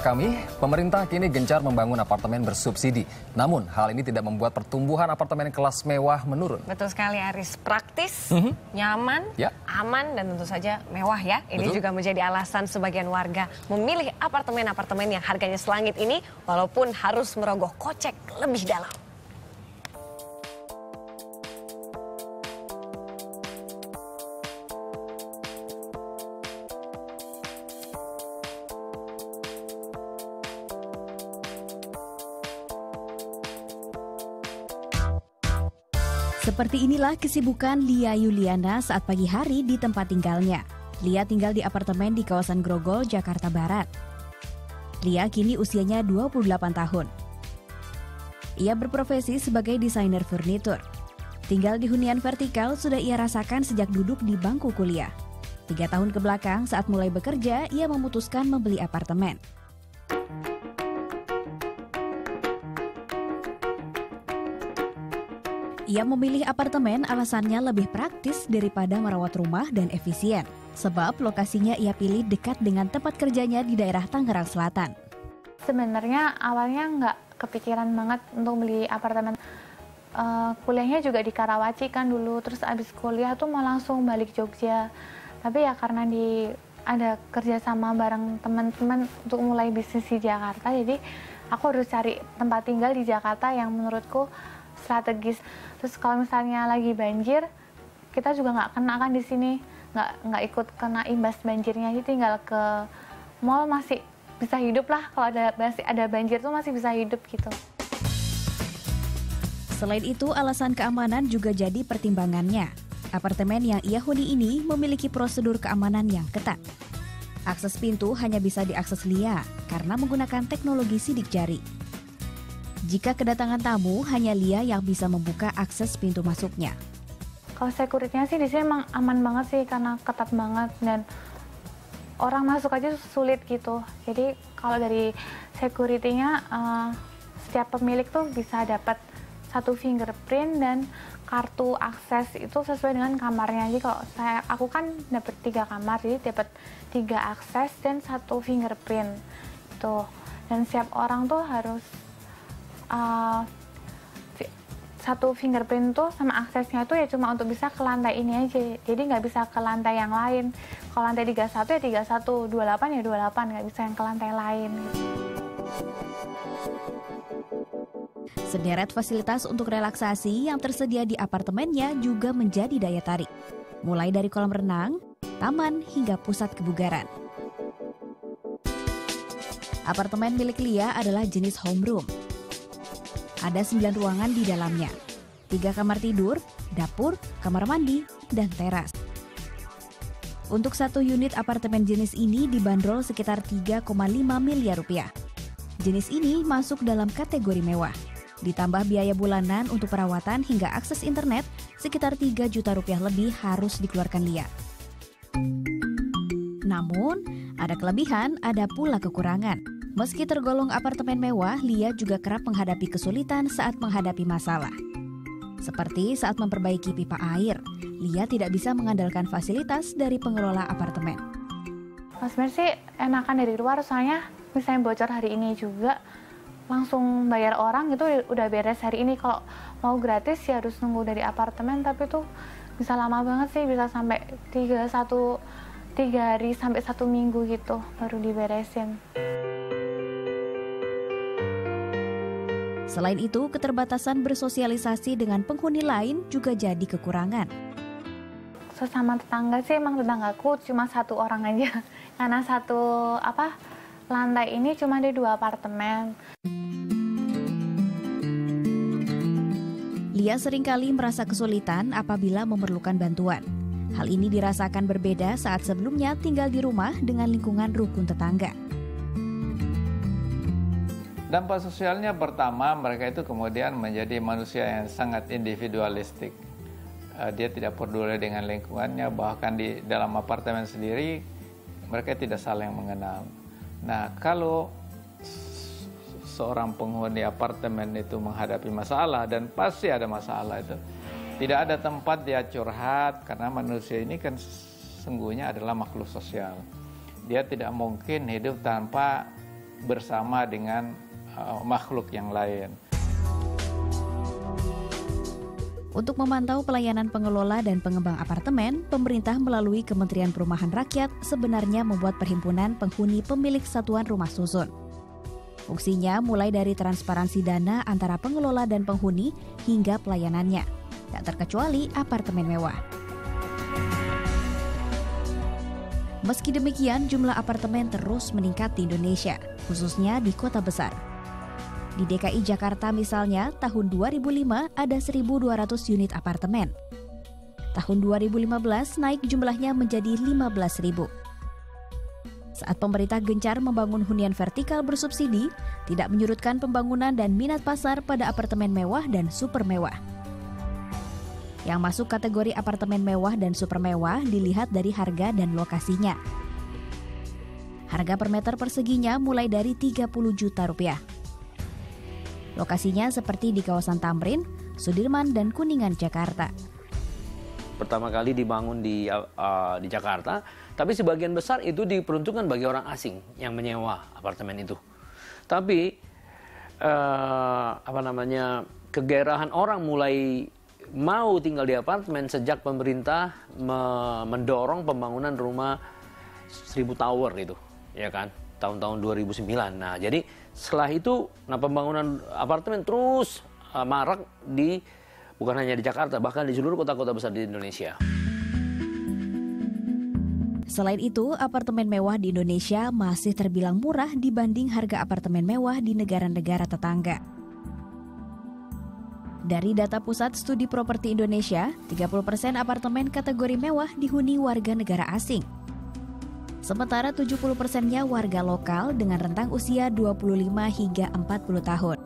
Kami, pemerintah kini gencar membangun apartemen bersubsidi. Namun, hal ini tidak membuat pertumbuhan apartemen kelas mewah menurun. Betul sekali, Aris. Praktis, nyaman, aman, dan tentu saja mewah ya. Ini juga menjadi alasan sebagian warga memilih apartemen-apartemen yang harganya selangit ini, walaupun harus merogoh kocek lebih dalam. Seperti inilah kesibukan Lia Yuliana saat pagi hari di tempat tinggalnya. Lia tinggal di apartemen di kawasan Grogol, Jakarta Barat. Lia kini usianya 28 tahun. Ia berprofesi sebagai desainer furnitur. Tinggal di hunian vertikal sudah ia rasakan sejak duduk di bangku kuliah. 3 tahun ke belakang saat mulai bekerja, ia memutuskan membeli apartemen. Ia memilih apartemen alasannya lebih praktis daripada merawat rumah dan efisien. Sebab lokasinya ia pilih dekat dengan tempat kerjanya di daerah Tangerang Selatan. Sebenarnya awalnya nggak kepikiran banget untuk beli apartemen. Kuliahnya juga di Karawaci kan dulu, terus abis kuliah tuh mau langsung balik Jogja. Tapi ya karena ada kerjasama bareng teman-teman untuk mulai bisnis di Jakarta, jadi aku harus cari tempat tinggal di Jakarta yang menurutku strategis. Terus kalau misalnya lagi banjir, kita juga nggak kena kan di sini, nggak ikut kena imbas banjirnya. Jadi tinggal ke mall masih bisa hidup lah, kalau ada banjir tuh masih bisa hidup gitu. Selain itu, alasan keamanan juga jadi pertimbangannya. Apartemen yang ia huni ini memiliki prosedur keamanan yang ketat. Akses pintu hanya bisa diakses Lia karena menggunakan teknologi sidik jari. Jika kedatangan tamu, hanya Lia yang bisa membuka akses pintu masuknya. Kalau security-nya sih di sini emang aman banget sih karena ketat banget dan orang masuk aja sulit gitu. Jadi kalau dari security-nya setiap pemilik tuh bisa dapat 1 fingerprint dan kartu akses itu sesuai dengan kamarnya. Jadi kalau aku kan dapat 3 kamar, jadi dapat 3 akses dan 1 fingerprint itu. Dan setiap orang tuh harus 1 fingerprint tuh sama aksesnya itu ya cuma untuk bisa ke lantai ini aja. Jadi nggak bisa ke lantai yang lain. Kalau lantai 31 ya 31, 28 ya 28, nggak bisa yang ke lantai lain. Sederet fasilitas untuk relaksasi yang tersedia di apartemennya juga menjadi daya tarik. Mulai dari kolam renang, taman, hingga pusat kebugaran. Apartemen milik Lia adalah jenis homeroom. Ada 9 ruangan di dalamnya, 3 kamar tidur, dapur, kamar mandi, dan teras. Untuk 1 unit apartemen jenis ini dibanderol sekitar 3,5 miliar rupiah. Jenis ini masuk dalam kategori mewah. Ditambah biaya bulanan untuk perawatan hingga akses internet, sekitar 3 juta rupiah lebih harus dikeluarkan Lia. Namun, ada kelebihan, ada pula kekurangan. Meski tergolong apartemen mewah, Lia juga kerap menghadapi kesulitan saat menghadapi masalah. Seperti saat memperbaiki pipa air, Lia tidak bisa mengandalkan fasilitas dari pengelola apartemen. Sebenarnya sih enakan dari luar, soalnya misalnya bocor hari ini juga, langsung bayar orang itu udah beres hari ini. Kalau mau gratis ya harus nunggu dari apartemen, tapi tuh bisa lama banget sih, bisa sampai 3 hari sampai 1 minggu gitu baru diberesin. Selain itu, keterbatasan bersosialisasi dengan penghuni lain juga jadi kekurangan. Sesama tetangga sih emang tetanggaku cuma 1 orang aja. Karena lantai ini cuma ada 2 apartemen. Lia seringkali merasa kesulitan apabila memerlukan bantuan. Hal ini dirasakan berbeda saat sebelumnya tinggal di rumah dengan lingkungan rukun tetangga. Dampak sosialnya pertama, mereka itu kemudian menjadi manusia yang sangat individualistik. Dia tidak peduli dengan lingkungannya, bahkan di dalam apartemen sendiri mereka tidak saling mengenal. Nah, kalau seorang penghuni apartemen itu menghadapi masalah, dan pasti ada masalah itu, tidak ada tempat dia curhat, karena manusia ini kan sesungguhnya adalah makhluk sosial. Dia tidak mungkin hidup tanpa bersama dengan makhluk yang lain. Untuk memantau pelayanan pengelola dan pengembang apartemen, pemerintah melalui Kementerian Perumahan Rakyat sebenarnya membuat perhimpunan penghuni pemilik satuan rumah susun. Fungsinya mulai dari transparansi dana antara pengelola dan penghuni hingga pelayanannya, tak terkecuali apartemen mewah. Meski demikian, jumlah apartemen terus meningkat di Indonesia, khususnya di kota besar. Di DKI Jakarta misalnya, tahun 2005 ada 1.200 unit apartemen. Tahun 2015 naik jumlahnya menjadi 15.000. Saat pemerintah gencar membangun hunian vertikal bersubsidi, tidak menyurutkan pembangunan dan minat pasar pada apartemen mewah dan super mewah. Yang masuk kategori apartemen mewah dan super mewah dilihat dari harga dan lokasinya. Harga per meter perseginya mulai dari 30 juta rupiah. Lokasinya seperti di kawasan Tamrin, Sudirman, dan Kuningan, Jakarta. Pertama kali dibangun di Jakarta, tapi sebagian besar itu diperuntukkan bagi orang asing yang menyewa apartemen itu. Tapi kegairahan orang mulai mau tinggal di apartemen sejak pemerintah mendorong pembangunan rumah 1000 tower itu, ya kan, tahun-tahun 2009. Nah, jadi setelah itu, pembangunan apartemen terus marak bukan hanya di Jakarta, bahkan di seluruh kota-kota besar di Indonesia. Selain itu, apartemen mewah di Indonesia masih terbilang murah dibanding harga apartemen mewah di negara-negara tetangga. Dari data Pusat Studi Properti Indonesia, 30% apartemen kategori mewah dihuni warga negara asing. Sementara 70%-nya warga lokal dengan rentang usia 25 hingga 40 tahun.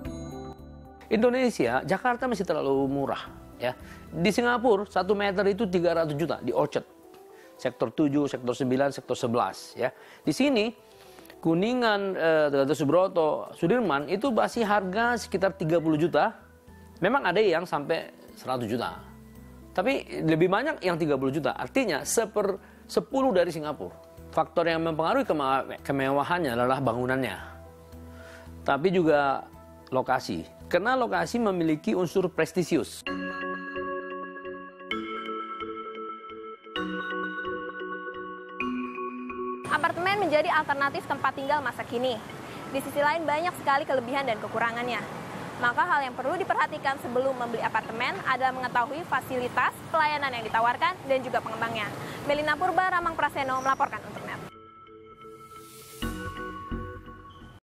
Indonesia, Jakarta masih terlalu murah, ya. Di Singapura 1 meter itu 300 juta di Orchard. Sektor 7, sektor 9, sektor 11, ya. Di sini Kuningan, Gatot Subroto, Sudirman itu masih harga sekitar 30 juta. Memang ada yang sampai 100 juta. Tapi lebih banyak yang 30 juta. Artinya 1/10 dari Singapura. Faktor yang mempengaruhi kemewahannya adalah bangunannya. Tapi juga lokasi. Karena lokasi memiliki unsur prestisius. Apartemen menjadi alternatif tempat tinggal masa kini. Di sisi lain banyak sekali kelebihan dan kekurangannya. Maka hal yang perlu diperhatikan sebelum membeli apartemen adalah mengetahui fasilitas, pelayanan yang ditawarkan, dan juga pengembangnya. Melina Purba, Ramang Praseno melaporkan untuk